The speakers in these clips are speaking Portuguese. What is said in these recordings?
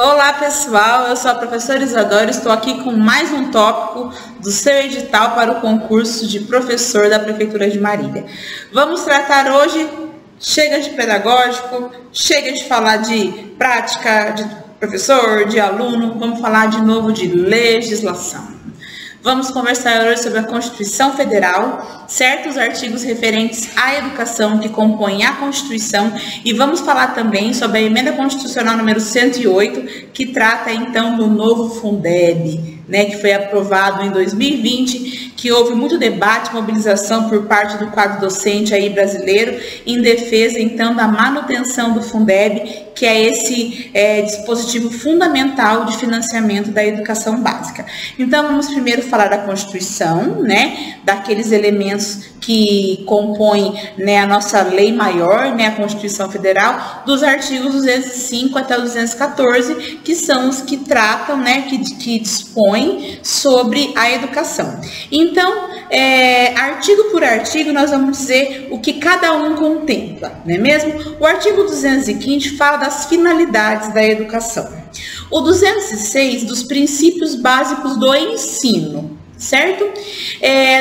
Olá pessoal, eu sou a professora Isadora, estou aqui com mais um tópico do seu edital para o concurso de professor da Prefeitura de Marília. Vamos tratar hoje, chega de pedagógico, chega de falar de prática de professor, de aluno, vamos falar de novo de legislação. Vamos conversar hoje sobre a Constituição Federal, certos artigos referentes à educação que compõem a Constituição e vamos falar também sobre a Emenda Constitucional número 108, que trata então do novo Fundeb, que foi aprovado em 2020, que houve muito debate, mobilização por parte do quadro docente aí brasileiro em defesa então da manutenção do Fundeb, que é esse dispositivo fundamental de financiamento da educação básica. Então vamos primeiro falar da Constituição, daqueles elementos que compõem a nossa lei maior, a Constituição Federal, dos artigos 205 até o 214, que são os que tratam, que dispõem sobre a educação. Então, artigo por artigo, nós vamos dizer o que cada um contempla, não é mesmo? O artigo 215 fala das finalidades da educação. O 206, dos princípios básicos do ensino, certo?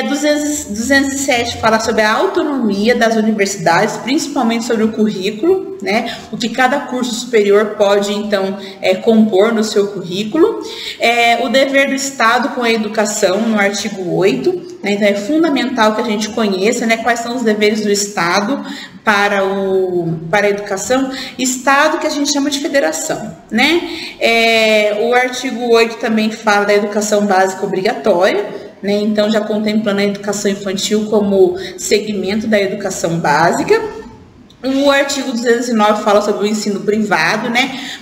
207 fala sobre a autonomia das universidades, principalmente sobre o currículo, o que cada curso superior pode, então, compor no seu currículo. O dever do Estado com a educação, no artigo 8, então é fundamental que a gente conheça, quais são os deveres do Estado para a educação, Estado que a gente chama de federação, O artigo 8 também fala da educação básica obrigatória, então já contemplando a educação infantil como segmento da educação básica. O artigo 209 fala sobre o ensino privado,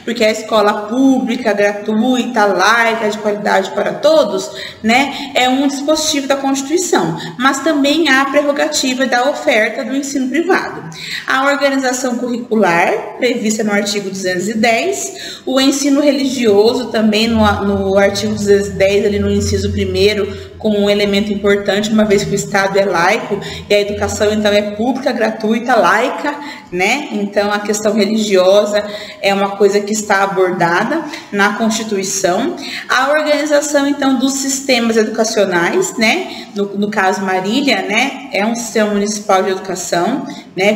porque a escola pública, gratuita, laica, de qualidade para todos, é um dispositivo da Constituição, mas também há a prerrogativa da oferta do ensino privado. A organização curricular, prevista no artigo 210, o ensino religioso também no artigo 210, ali no inciso 1º, como um elemento importante, uma vez que o Estado é laico e a educação então é pública, gratuita, laica, Então a questão religiosa é uma coisa que está abordada na Constituição. A organização então dos sistemas educacionais, no caso Marília, é um sistema municipal de educação,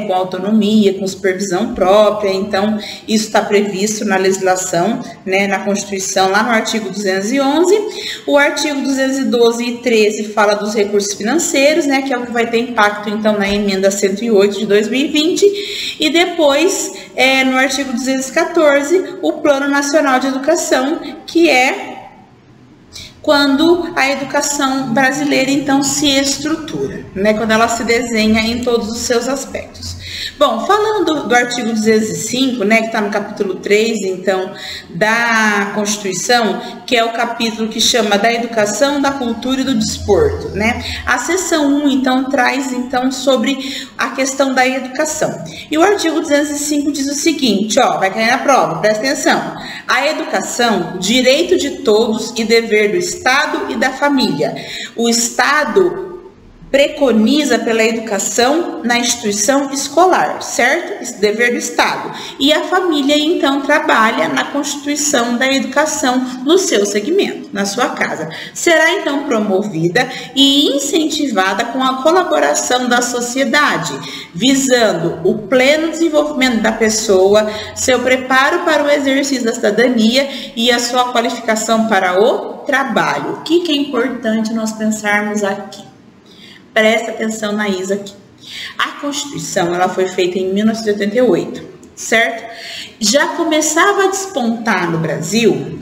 com autonomia, com supervisão própria, então isso está previsto na legislação, na Constituição, lá no artigo 211. O artigo 212 e 13 fala dos recursos financeiros, que é o que vai ter impacto então na emenda 108 de 2020, e depois no artigo 214 o Plano Nacional de Educação, que é quando a educação brasileira então se estrutura, quando ela se desenha em todos os seus aspectos. Bom, falando do artigo 205, que está no capítulo 3, então, da Constituição, que é o capítulo que chama da educação, da cultura e do desporto, A seção 1, então, traz, então, sobre a questão da educação. E o artigo 205 diz o seguinte, vai cair na prova, presta atenção. A educação, direito de todos e dever do Estado e da família. O Estado preconiza pela educação na instituição escolar, certo? Esse dever do Estado. E a família, então, trabalha na constituição da educação no seu segmento, na sua casa. Será, então, promovida e incentivada com a colaboração da sociedade, visando o pleno desenvolvimento da pessoa, seu preparo para o exercício da cidadania e a sua qualificação para o trabalho. O que é importante nós pensarmos aqui? Presta atenção na Isa aqui. A Constituição, ela foi feita em 1988, certo? Já começava a despontar no Brasil,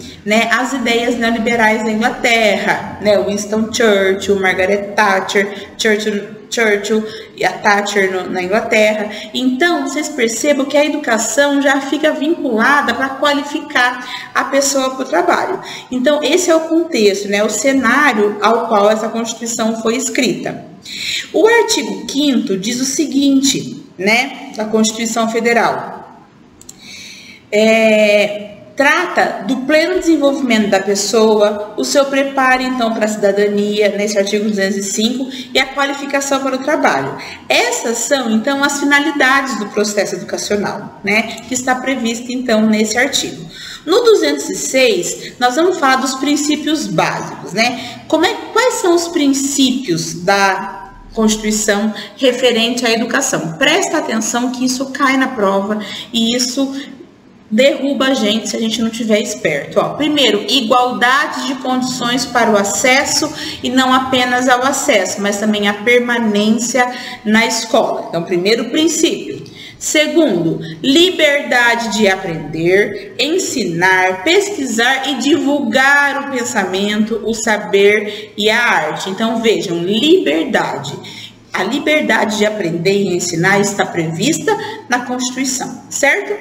as ideias neoliberais da Inglaterra, Winston Churchill, Margaret Thatcher, Churchill e a Thatcher na Inglaterra. Então, vocês percebam que a educação já fica vinculada para qualificar a pessoa para o trabalho. Então, esse é o contexto, o cenário ao qual essa Constituição foi escrita. O artigo 5º diz o seguinte, da Constituição Federal. trata do pleno desenvolvimento da pessoa, o seu preparo, então, para a cidadania, nesse artigo 205, e a qualificação para o trabalho. Essas são, então, as finalidades do processo educacional, né, que está prevista, então, nesse artigo. No 206, nós vamos falar dos princípios básicos, né? Quais são os princípios da Constituição referente à educação? Presta atenção que isso cai na prova e isso derruba a gente se a gente não tiver esperto. Ó, primeiro, igualdade de condições para o acesso e não apenas ao acesso, mas também a permanência na escola. Então, primeiro princípio. Segundo, liberdade de aprender, ensinar, pesquisar e divulgar o pensamento, o saber e a arte. Então, vejam, liberdade. A liberdade de aprender e ensinar está prevista na Constituição, certo?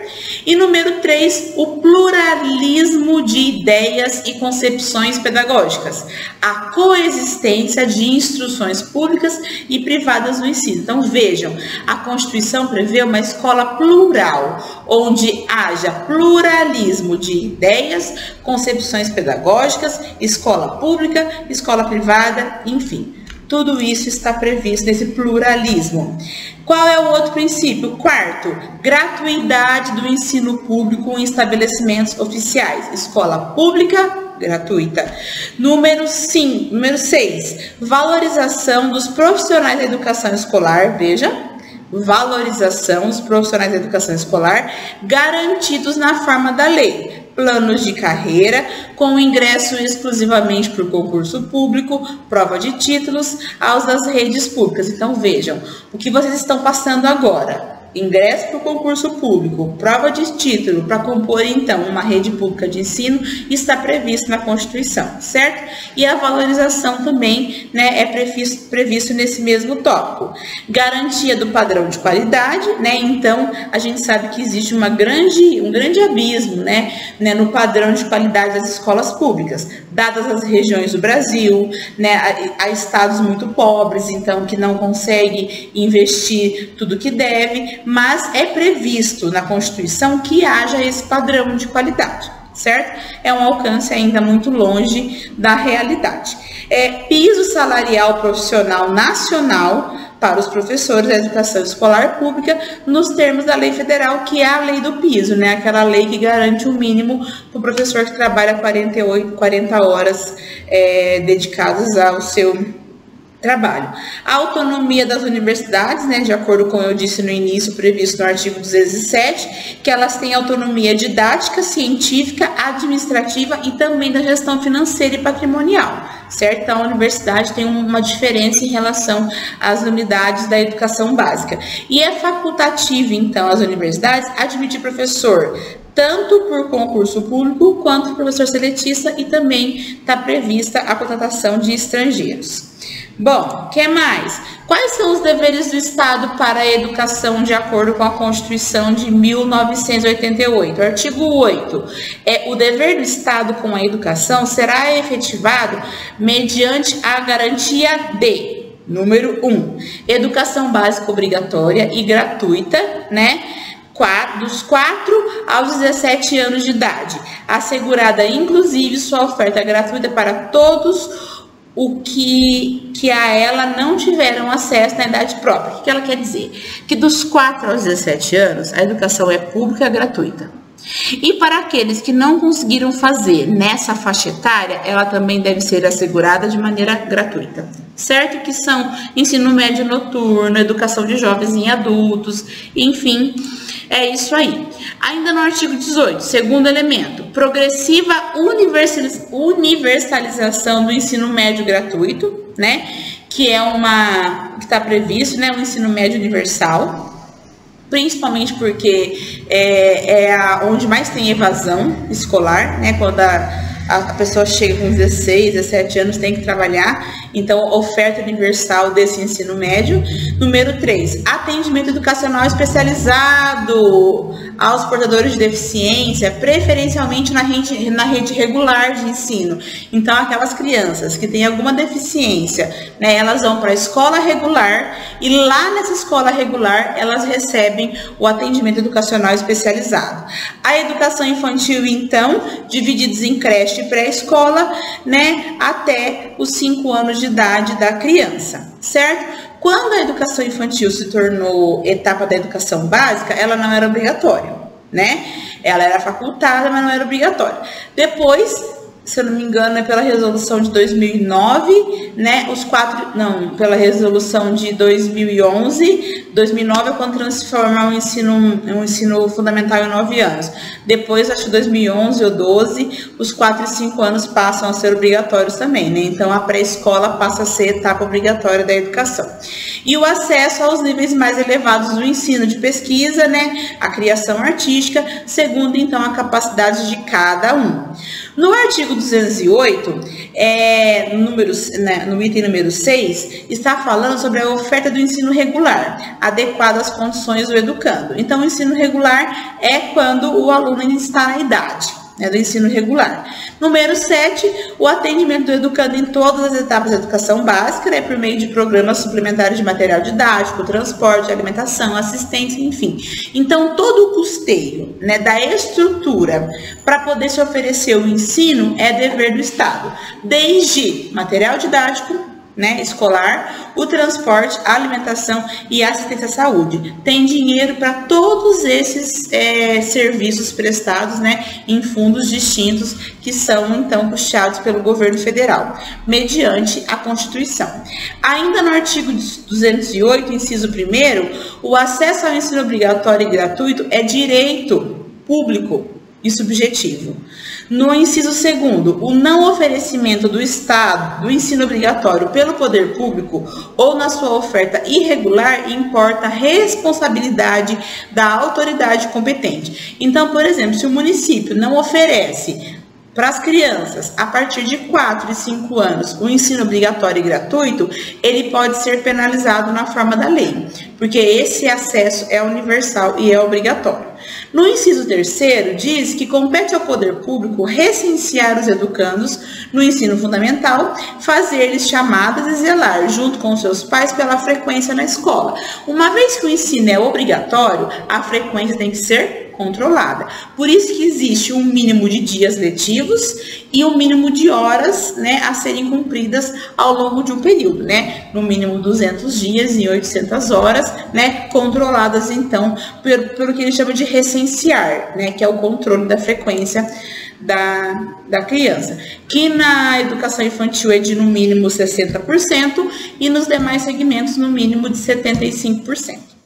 E número 3, o pluralismo de ideias e concepções pedagógicas, a coexistência de instruções públicas e privadas no ensino. Então vejam, a Constituição prevê uma escola plural, onde haja pluralismo de ideias, concepções pedagógicas, escola pública, escola privada, enfim. Tudo isso está previsto nesse pluralismo. Qual é o outro princípio? Quarto, gratuidade do ensino público em estabelecimentos oficiais. Escola pública, gratuita. Número 6, valorização dos profissionais da educação escolar. Veja, valorização dos profissionais da educação escolar garantidos na forma da lei. Planos de carreira, com ingresso exclusivamente por concurso público, prova de títulos, aos das redes públicas. Então vejam, o que vocês estão passando agora, ingresso para o concurso público, prova de título para compor então uma rede pública de ensino, está previsto na Constituição, certo? E a valorização também, né, é previsto nesse mesmo tópico. Garantia do padrão de qualidade, né? Então a gente sabe que existe um grande abismo, né, no padrão de qualidade das escolas públicas, dadas as regiões do Brasil, né, há estados muito pobres, então que não conseguem investir tudo que deve, mas é previsto na Constituição que haja esse padrão de qualidade, certo? É um alcance ainda muito longe da realidade. Piso salarial profissional nacional para os professores da educação escolar pública, nos termos da lei federal, que é a lei do piso, né? Aquela lei que garante o mínimo para o professor que trabalha 40 horas dedicadas ao seu trabalho. A autonomia das universidades, né, de acordo com o que eu disse no início, previsto no artigo 207, que elas têm autonomia didática, científica, administrativa e também da gestão financeira e patrimonial, certo? Então, a universidade tem uma diferença em relação às unidades da educação básica. E é facultativo, então, as universidades admitir professor tanto por concurso público quanto por professor seletista, e também está prevista a contratação de estrangeiros. Bom, o que mais? Quais são os deveres do Estado para a educação de acordo com a Constituição de 1988? Artigo 8. O dever do Estado com a educação será efetivado mediante a garantia de, número 1, educação básica obrigatória e gratuita, né? Dos 4 aos 17 anos de idade, assegurada inclusive sua oferta gratuita para todos o que a ela não tiveram acesso na idade própria. O que ela quer dizer? Que dos 4 aos 17 anos, a educação é pública e gratuita. E para aqueles que não conseguiram fazer nessa faixa etária, ela também deve ser assegurada de maneira gratuita. Certo? Que são ensino médio noturno, educação de jovens e adultos, enfim, é isso aí. Ainda no artigo 18, segundo elemento, progressiva universalização do ensino médio gratuito, né? Que que está previsto, né? O ensino médio universal, principalmente porque onde mais tem evasão escolar, né? Quando a pessoa chega com 16, 17 anos, tem que trabalhar, então oferta universal desse ensino médio. Número 3, atendimento educacional especializado aos portadores de deficiência, preferencialmente na rede regular de ensino. Então, aquelas crianças que têm alguma deficiência, né, elas vão para a escola regular e lá nessa escola regular elas recebem o atendimento educacional especializado. A educação infantil, então, divididos em creche e pré-escola, né, até os 5 anos de idade da criança, certo? Quando a educação infantil se tornou etapa da educação básica, ela não era obrigatória, né? Ela era facultada, mas não era obrigatória. Depois, se eu não me engano, é pela resolução de 2009, né? Pela resolução de 2011. 2009 é quando transformar um ensino fundamental em 9 anos. Depois, acho que 2011 ou 12, os 4 e 5 anos passam a ser obrigatórios também, né? Então, a pré-escola passa a ser etapa obrigatória da educação. E o acesso aos níveis mais elevados do ensino de pesquisa, né? A criação artística, segundo, então, a capacidade de cada um. No artigo 208, no item número 6, está falando sobre a oferta do ensino regular, adequado às condições do educando. Então, o ensino regular é quando o aluno ainda está na idade, né, do ensino regular. Número 7, o atendimento do educando em todas as etapas da educação básica, né, por meio de programas suplementares de material didático, transporte, alimentação, assistência, enfim. Então, todo o custeio, né, da estrutura para poder se oferecer o ensino é dever do Estado, desde material didático, né, escolar, o transporte, a alimentação e a assistência à saúde. Tem dinheiro para todos esses serviços prestados, né, em fundos distintos que são, então, puxados pelo governo federal, mediante a Constituição. Ainda no artigo 208, inciso 1º, o acesso ao ensino obrigatório e gratuito é direito público e subjetivo. No inciso 2º, o não oferecimento do Estado do ensino obrigatório pelo poder público ou na sua oferta irregular importa responsabilidade da autoridade competente. Então, por exemplo, se o município não oferece para as crianças, a partir de 4 e 5 anos, o ensino obrigatório e gratuito, ele pode ser penalizado na forma da lei, porque esse acesso é universal e é obrigatório. No inciso 3º, diz que compete ao poder público recensear os educandos no ensino fundamental, fazer-lhes chamadas e zelar, junto com seus pais, pela frequência na escola. Uma vez que o ensino é obrigatório, a frequência tem que ser controlada. Por isso que existe um mínimo de dias letivos e um mínimo de horas, né, a serem cumpridas ao longo de um período, né? No mínimo 200 dias e 800 horas, né, controladas então pelo que eles chamam de recensear, né, que é o controle da frequência da criança, que na educação infantil é de no mínimo 60% e nos demais segmentos no mínimo de 75%.